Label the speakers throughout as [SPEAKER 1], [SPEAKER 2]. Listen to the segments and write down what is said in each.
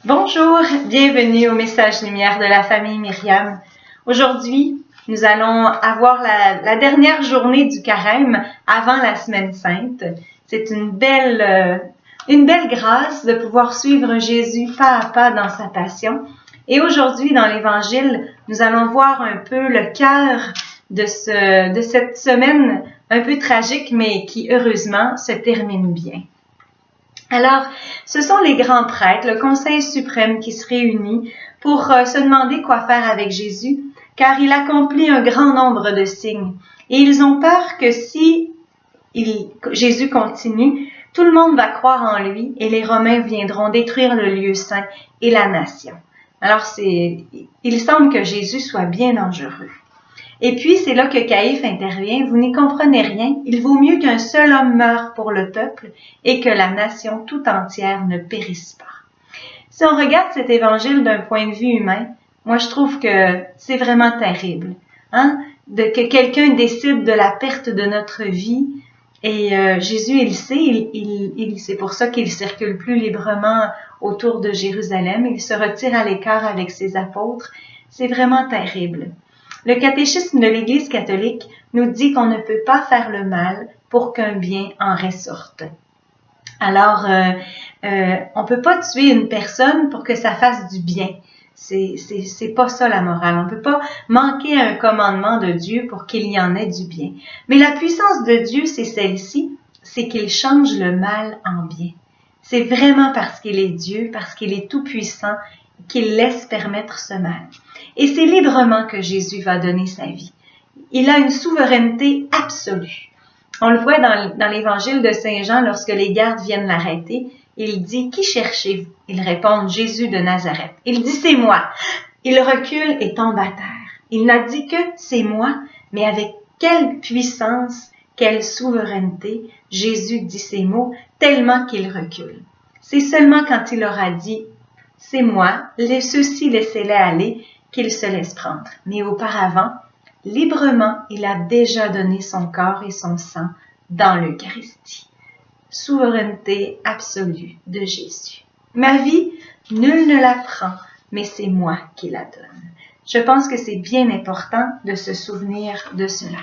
[SPEAKER 1] Bonjour, bienvenue au message lumière de la famille Myriam. Aujourd'hui, nous allons avoir la dernière journée du carême avant la semaine sainte. C'est une belle grâce de pouvoir suivre Jésus pas à pas dans sa passion. Et aujourd'hui, dans l'Évangile, nous allons voir un peu le cœur de cette semaine un peu tragique, mais qui heureusement se termine bien. Alors, ce sont les grands prêtres, le Conseil suprême qui se réunit pour se demander quoi faire avec Jésus, car il accomplit un grand nombre de signes. Et ils ont peur que si Jésus continue, tout le monde va croire en lui et les Romains viendront détruire le lieu saint et la nation. Alors, il semble que Jésus soit bien dangereux. Et puis, c'est là que Caïphe intervient. Vous n'y comprenez rien. Il vaut mieux qu'un seul homme meure pour le peuple et que la nation tout entière ne périsse pas. Si on regarde cet évangile d'un point de vue humain, moi, je trouve que c'est vraiment terrible, que quelqu'un décide de la perte de notre vie. Et Jésus, il sait, c'est pour ça qu'il circule plus librement autour de Jérusalem. Il se retire à l'écart avec ses apôtres. C'est vraiment terrible. Le catéchisme de l'Église catholique nous dit qu'on ne peut pas faire le mal pour qu'un bien en ressorte. Alors, on peut pas tuer une personne pour que ça fasse du bien. C'est pas ça la morale. On peut pas manquer à un commandement de Dieu pour qu'il y en ait du bien. Mais la puissance de Dieu, c'est celle-ci, c'est qu'il change le mal en bien. C'est vraiment parce qu'il est Dieu, parce qu'il est tout-puissant, qu'il laisse permettre ce mal. Et c'est librement que Jésus va donner sa vie. Il a une souveraineté absolue. On le voit dans l'évangile de Saint Jean, lorsque les gardes viennent l'arrêter, il dit « Qui cherchez-vous » Ils répondent « Jésus de Nazareth ». Il dit « C'est moi ». Il recule et tombe à terre. Il n'a dit que « C'est moi », mais avec quelle puissance, quelle souveraineté, Jésus dit ces mots tellement qu'il recule. C'est seulement quand il aura dit « C'est moi », ceux-ci laissez-les aller, qu'il se laisse prendre. Mais auparavant, librement, il a déjà donné son corps et son sang dans l'Eucharistie. Souveraineté absolue de Jésus. Ma vie, nul ne la prend, mais c'est moi qui la donne. Je pense que c'est bien important de se souvenir de cela.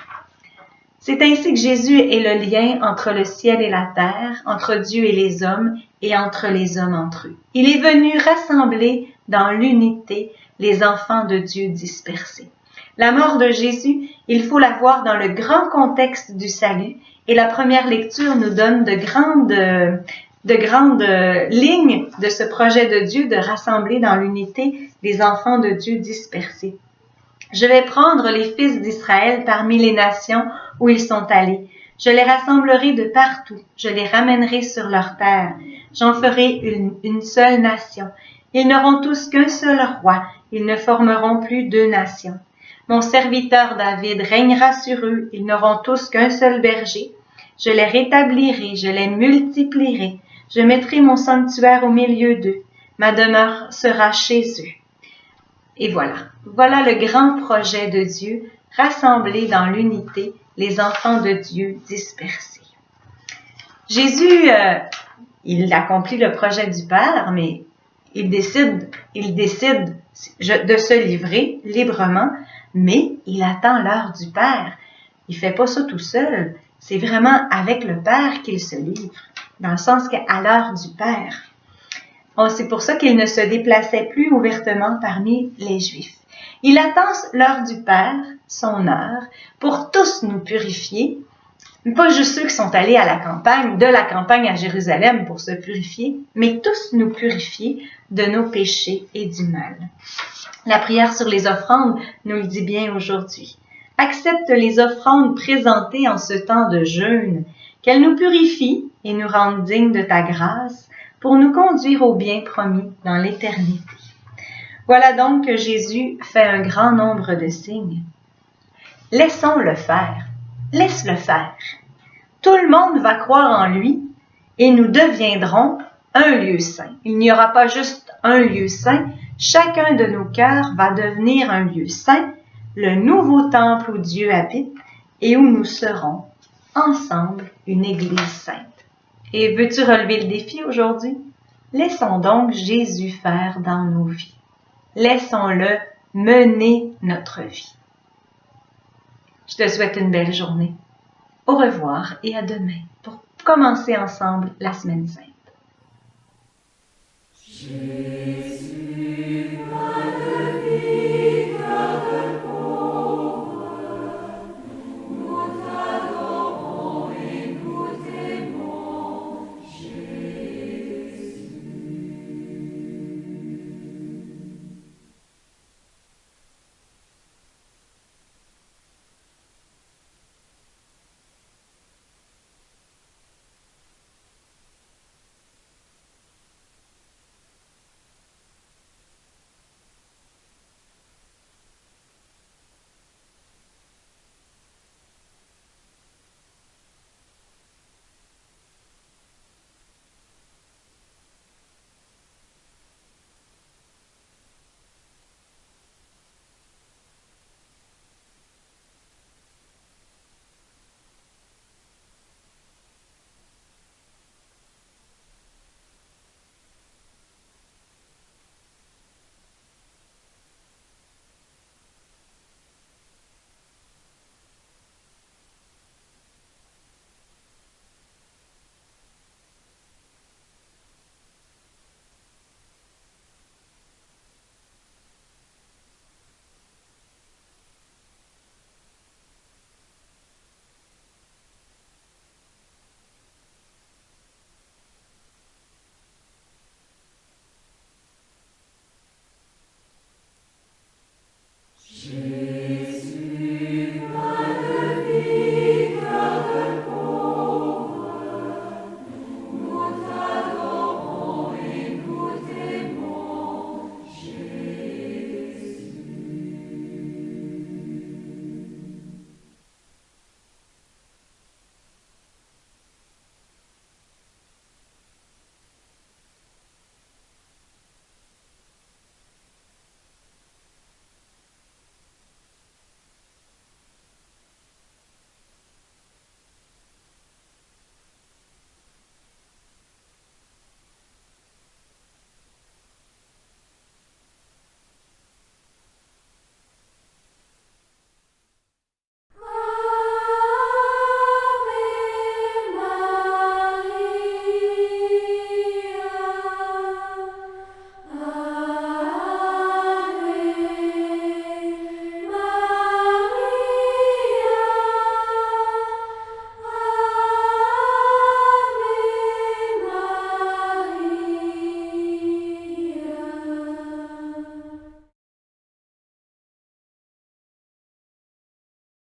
[SPEAKER 1] C'est ainsi que Jésus est le lien entre le ciel et la terre, entre Dieu et les hommes, et entre les hommes entre eux. Il est venu rassembler dans l'unité les enfants de Dieu dispersés. La mort de Jésus, il faut la voir dans le grand contexte du salut, et la première lecture nous donne de grandes lignes de ce projet de Dieu de rassembler dans l'unité les enfants de Dieu dispersés. Je vais prendre les fils d'Israël parmi les nations où ils sont allés. Je les rassemblerai de partout. Je les ramènerai sur leur terre. J'en ferai une seule nation. Ils n'auront tous qu'un seul roi. Ils ne formeront plus deux nations. Mon serviteur David régnera sur eux. Ils n'auront tous qu'un seul berger. Je les rétablirai. Je les multiplierai. Je mettrai mon sanctuaire au milieu d'eux. Ma demeure sera chez eux. Et voilà. Voilà le grand projet de Dieu, rassembler dans l'unité les enfants de Dieu dispersés. Jésus, il accomplit le projet du Père, mais il décide de se livrer librement, mais il attend l'heure du Père. Il fait pas ça tout seul. C'est vraiment avec le Père qu'il se livre, dans le sens qu'à l'heure du Père. C'est pour ça qu'il ne se déplaçait plus ouvertement parmi les Juifs. Il attend l'heure du Père, son heure, pour tous nous purifier. Pas juste ceux qui sont allés à la campagne, de la campagne à Jérusalem pour se purifier, mais tous nous purifier de nos péchés et du mal. La prière sur les offrandes nous le dit bien aujourd'hui. Accepte les offrandes présentées en ce temps de jeûne, qu'elles nous purifient et nous rendent dignes de ta grâce pour nous conduire au bien promis dans l'éternité. Voilà donc que Jésus fait un grand nombre de signes. Laissons-le faire. Laisse-le faire. Tout le monde va croire en lui et nous deviendrons un lieu saint. Il n'y aura pas juste un lieu saint, chacun de nos cœurs va devenir un lieu saint, le nouveau temple où Dieu habite et où nous serons ensemble une Église sainte. Et veux-tu relever le défi aujourd'hui? Laissons donc Jésus faire dans nos vies. Laissons-le mener notre vie. Je te souhaite une belle journée. Au revoir et à demain pour commencer ensemble la semaine sainte. Jésus,